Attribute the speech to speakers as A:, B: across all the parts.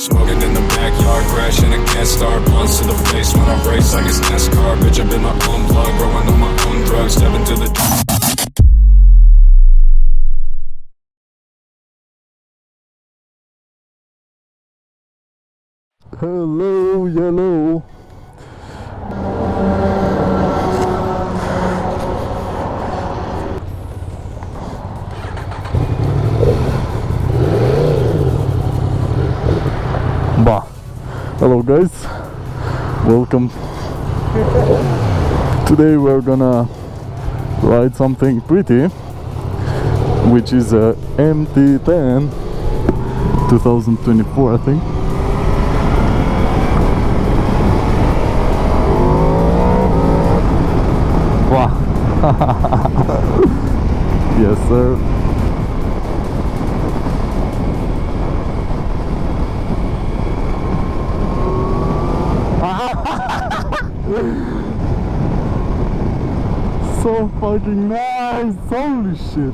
A: Smoking in the backyard, crashing a gas star. Blunts to the face when I race like it's NASCAR. Bitch, I've been my own plug, growing on my own drugs. Stepping to the
B: Hello, yellow. Bah. Hello guys, welcome. Today we're gonna ride something pretty, which is a MT-10 2024, I think. Wow. Yes sir. So fucking nice, holy shit.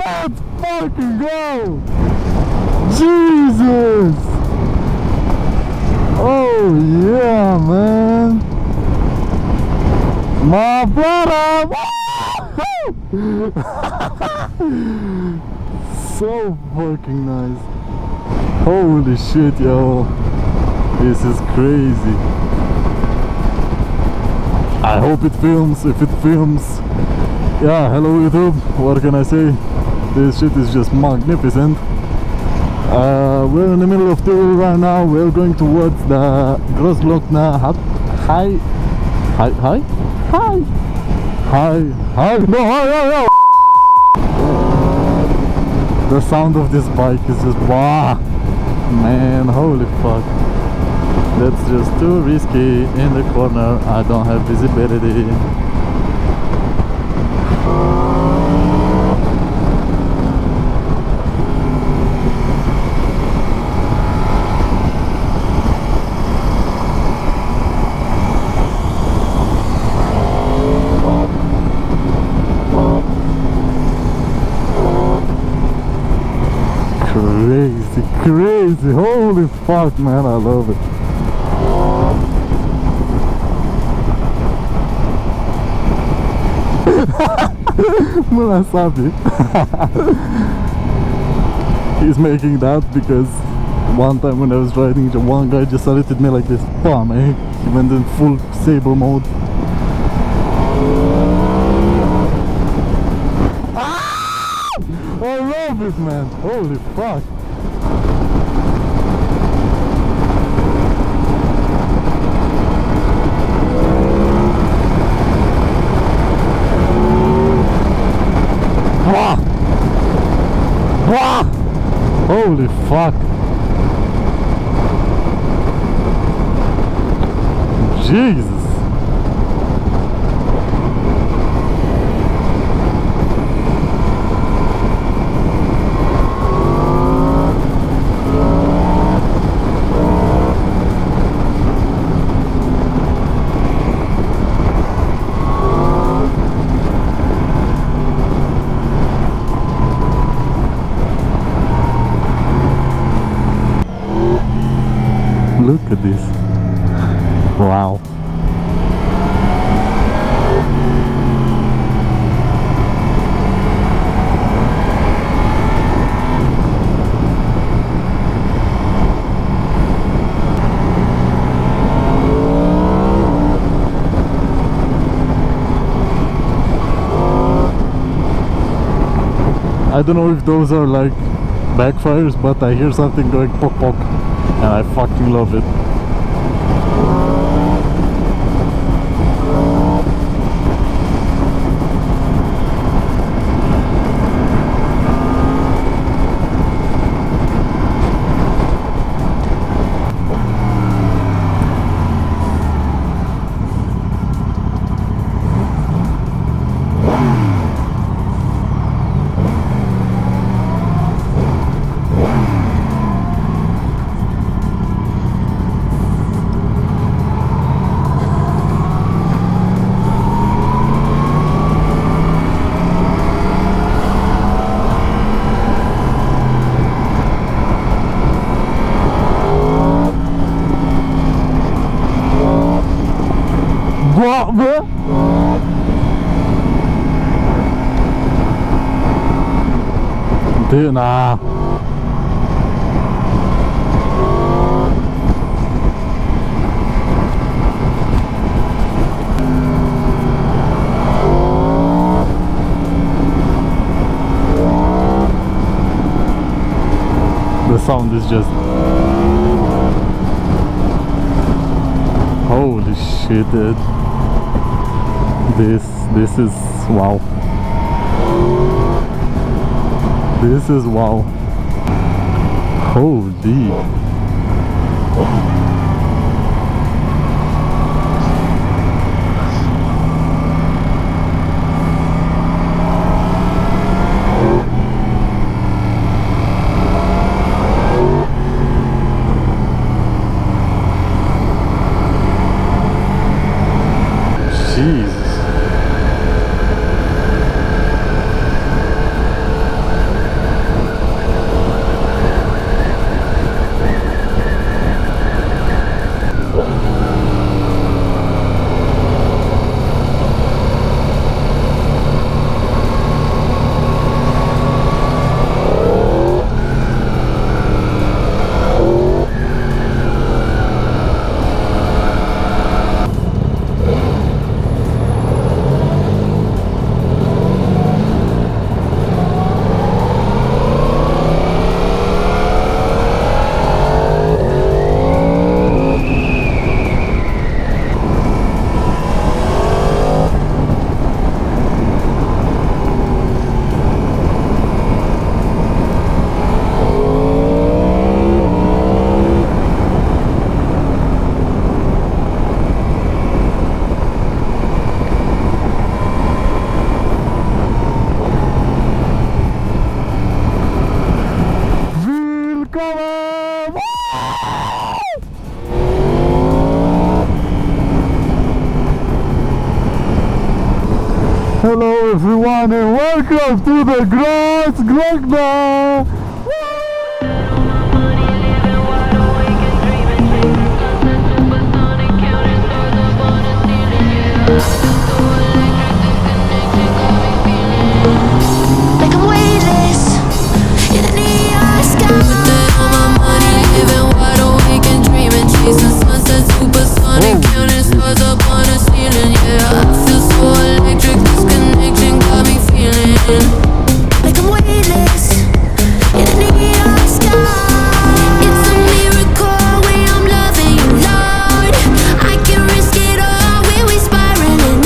B: Let's fucking go! Jesus! Oh yeah, man! My brother! So fucking nice! Holy shit, yo! This is crazy! I hope it films. If it films, yeah, hello YouTube, what can I say? This shit is just magnificent. We're in the middle of tour right now. We're going towards the Grossglockner no. The sound of this bike is just wow, man, holy fuck. That's just too risky in the corner. I don't have visibility. Crazy, holy fuck, man, I love it. Mulasabi. He's making that because one time when I was riding, one guy just saluted me like this. Bam, eh? He went in full saber mode. I love it, man. Holy fuck. Wow. Wow. Holy fuck. Jesus. Look at this. Wow. I don't know if those are like backfires, but I hear something going pok pok. and I fucking love it. What the? Nah. The sound is just... Holy shit, dude. This is wow. This is wow. Holy. Jesus. Hello everyone and welcome to the Grossglockner!
C: Like I'm weightless in the neon sky. All my money, living wide awake and dreaming, chasing sunsets, supersonic, counting stars up on the ceiling. Yeah, I feel so electric. This connection got me feeling like I'm weightless in the neon sky. It's a miracle when I'm loving you, Lord. I can risk it all when we spiraling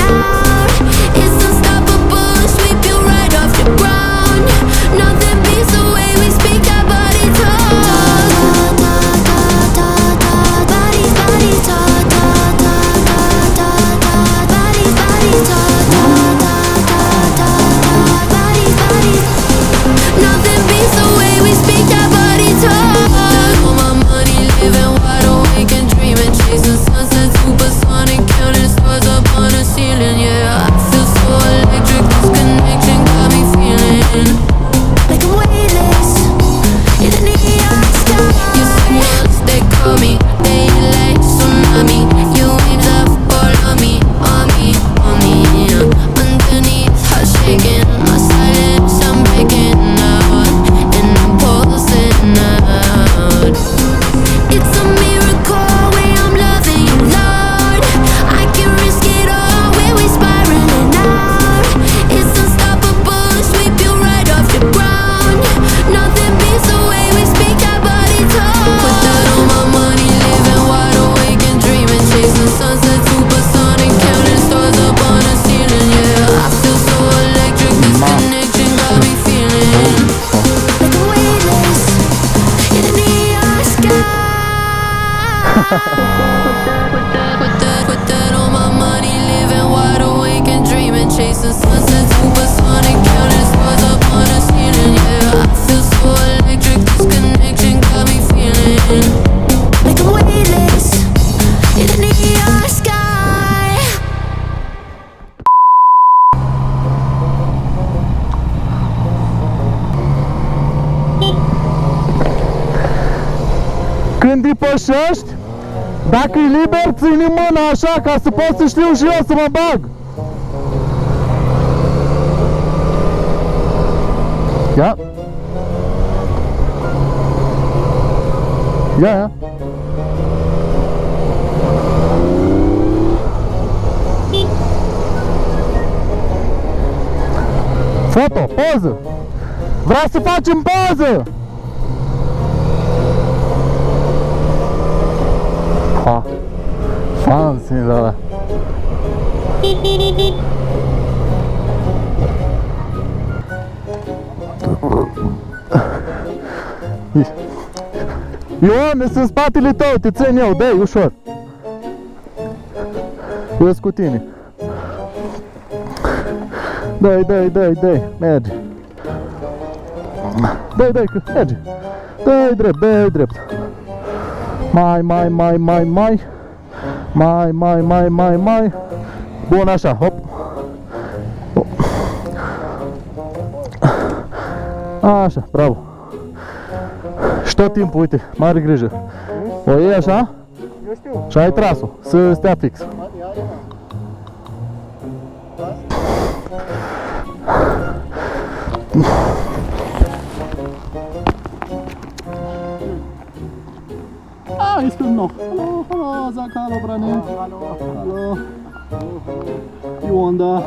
B: Când depășești, dacă e liber, ține mâna așa ca să pot să știu și eu să mă bag. Ia. Ia. Foto, poză. Vreau să facem poză. Ha. Fancy, da. Ion, sunt în spatele tău, te țin eu, dai, ușor. Eu sunt cu tine. Dai, merge. Dai, că merge. Dai drept. Mai. Bun, așa, hop. Așa, bravo. Și tot timpul, uite, mare grijă. O iei așa?
D: Eu știu.
B: Și ai tras-o, să stea fix.
D: Ah, ich bin noch. Hallo, sag hallo, Branne. Hallo. Die Wanda.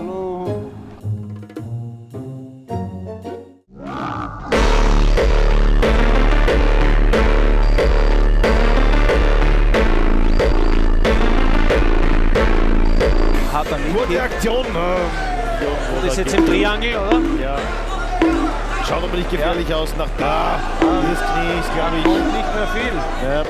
E: Hat er nicht.
F: Gute Aktion.
E: Das ist jetzt im Triangel, oder?
F: Ja. Schaut aber nicht gefährlich aus nach da. Das Knie ist, glaube ich,
E: Nicht mehr viel.
F: ja.